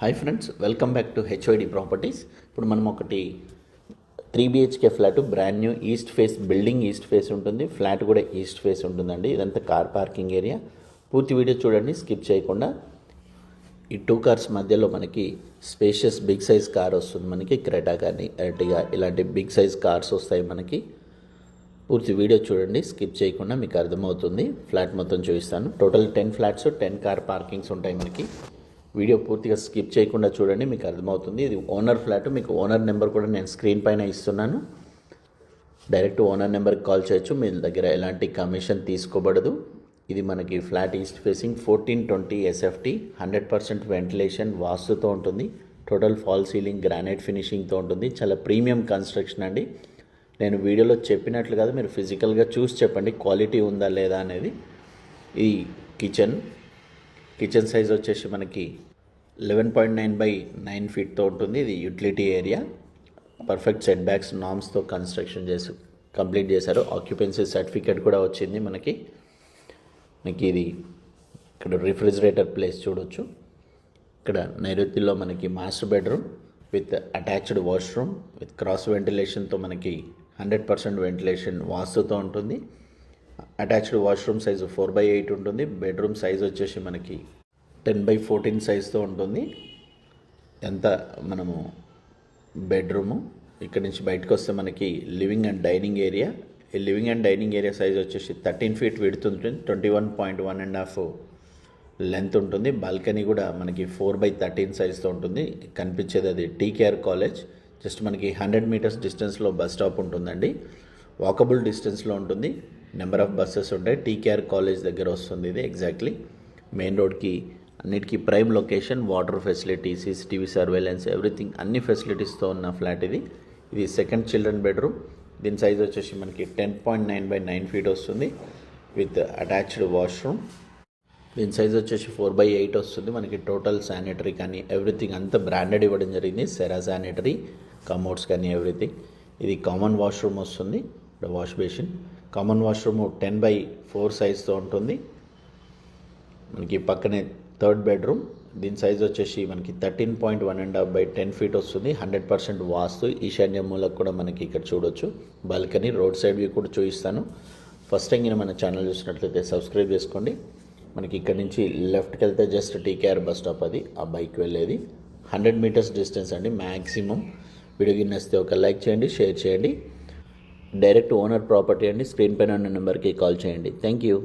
Hi friends, welcome back to HOD properties. ఇప్పుడు మనం ఒకటి 3 BHK flat brand new east face building east face ఉంటుంది. Flat కూడా east face ఉంటుందండి. ఇదంతా కార్ పార్కింగ్ ఏరియా. పూర్తి వీడియో చూడండి, స్కిప్ చేయకుండా. ఈ 2 కార్స్ మధ్యలో మనకి స్పేషియస్ బిగ్ సైజ్ కార్ వస్తుంది. మనకి క్రెటా కానీ ఎర్టిగా ఇలాంటి బిగ్ సైజ్ కార్స్ వస్తాయి మనకి. పూర్తి వీడియో చూడండి, స్కిప్ చేయకుండా, మీకు అర్థమవుతుంది. ఫ్లాట్ మొత్తం చూపిస్తాను. టోటల్ 10 ఫ్లాట్స్ 10 కార్ పార్కింగ్స్ ఉంటాయి మనకి. వీడియో పూర్తిగా స్కిప్ చేయకుండా చూడండి, మీకు అర్థమవుతుంది. ఇది ఓనర్ ఫ్లాట్. మీకు ఓనర్ నెంబర్ కూడా నేను స్క్రీన్ పైన ఇస్తున్నాను. డైరెక్ట్ ఓనర్ నెంబర్కి కాల్ చేయొచ్చు. మీ దగ్గర ఎలాంటి కమిషన్ తీసుకోబడదు. ఇది మనకి flat east facing 1420 SFT 100% ventilation వాస్తుతో ఉంటుంది. టోటల్ ఫాల్ సీలింగ్ గ్రానైట్ ఫినిషింగ్తో ఉంటుంది. చాలా ప్రీమియం కన్స్ట్రక్షన్ అండి. నేను వీడియోలో చెప్పినట్లు కాదు, మీరు ఫిజికల్గా చూసి చెప్పండి క్వాలిటీ ఉందా లేదా అనేది. ఈ కిచెన్ సైజ్ వచ్చేసి మనకి 11.9 by 9 ఫీట్తో ఉంటుంది. ఇది utility area. Perfect set backs నామ్స్తో కన్స్ట్రక్షన్ కంప్లీట్ చేశారు. ఆక్యుపెన్సీ సర్టిఫికేట్ కూడా వచ్చింది మనకి. ఇది ఇక్కడ రిఫ్రిజిరేటర్ ప్లేస్ చూడొచ్చు. ఇక్కడ నైరుతిలో మనకి master bedroom with attached washroom with cross వెంటిలేషన్తో మనకి 100% వెంటిలేషన్ వాస్తుతో ఉంటుంది. అటాచ్డ్ వాష్రూమ్ సైజు 4x8 ఉంటుంది. బెడ్రూమ్ సైజ్ వచ్చేసి మనకి 10x14 సైజ్తో ఉంటుంది. ఎంత మనము బెడ్రూము ఇక్కడ నుంచి బయటకు వస్తే మనకి లివింగ్ అండ్ డైనింగ్ ఏరియా. ఈ living and dining area size వచ్చేసి 13 feet విడ్త్ ఉంటుంది. 21.1.5 లెంత్ ఉంటుంది. బాల్కనీ కూడా మనకి 4x13 సైజ్తో ఉంటుంది. కనిపించేది అది TKR కాలేజ్. జస్ట్ మనకి 100 meters డిస్టెన్స్లో బస్ స్టాప్ ఉంటుందండి. వాకబుల్ డిస్టెన్స్లో ఉంటుంది. నెంబర్ ఆఫ్ బస్సెస్ ఉంటాయి. TKR కాలేజ్ దగ్గర వస్తుంది. ఇది ఎగ్జాక్ట్లీ మెయిన్ రోడ్కి అన్నిటికీ prime location. Water facility, CCTV surveillance, everything అన్ని ఫెసిలిటీస్తో ఉన్న ఫ్లాట్ ఇది. ఇది సెకండ్ చిల్డ్రన్ బెడ్రూమ్. దీని సైజ్ వచ్చేసి మనకి 10.9 by 9 feet వస్తుంది విత్ అటాచ్డ్ వాష్రూమ్. దీని సైజ్ వచ్చేసి 4x8 వస్తుంది మనకి. టోటల్ శానిటరీ కానీ ఎవ్రీథింగ్ అంతా బ్రాండెడ్ ఇవ్వడం జరిగింది. సెరా శానిటరీ, కమోడ్స్ కానీ ఎవ్రీథింగ్. ఇది కామన్ వాష్రూమ్ వస్తుంది. Wash basin. Common washroom 10x4 సైజ్తో ఉంటుంది మనకి. పక్కనే థర్డ్ బెడ్రూమ్. దీని సైజ్ వచ్చేసి మనకి 13.1.5 by 10 feet వస్తుంది. 100% వాస్తు. ఈశాన్య మూలకు కూడా మనకి ఇక్కడ చూడొచ్చు. బాల్కనీ, రోడ్ సైడ్ వ్యూ కూడా చూపిస్తాను. ఫస్ట్ టైం మన ఛానల్ చూసినట్లయితే సబ్స్క్రైబ్ చేసుకోండి. మనకి ఇక్కడ నుంచి లెఫ్ట్కి వెళ్తే జస్ట్ TKR బస్ స్టాప్, అది ఆ బైక్ వెళ్ళేది. 100 meters డిస్టెన్స్ అండి మ్యాక్సిమం. వీడియో నచ్చితే ఒక లైక్ చేయండి, షేర్ చేయండి. డైరెక్ట్ ఓనర్ ప్రాపర్టీ అండి. స్క్రీన్ పైన ఉన్న నెంబర్కి కాల్ చేయండి. Thank you.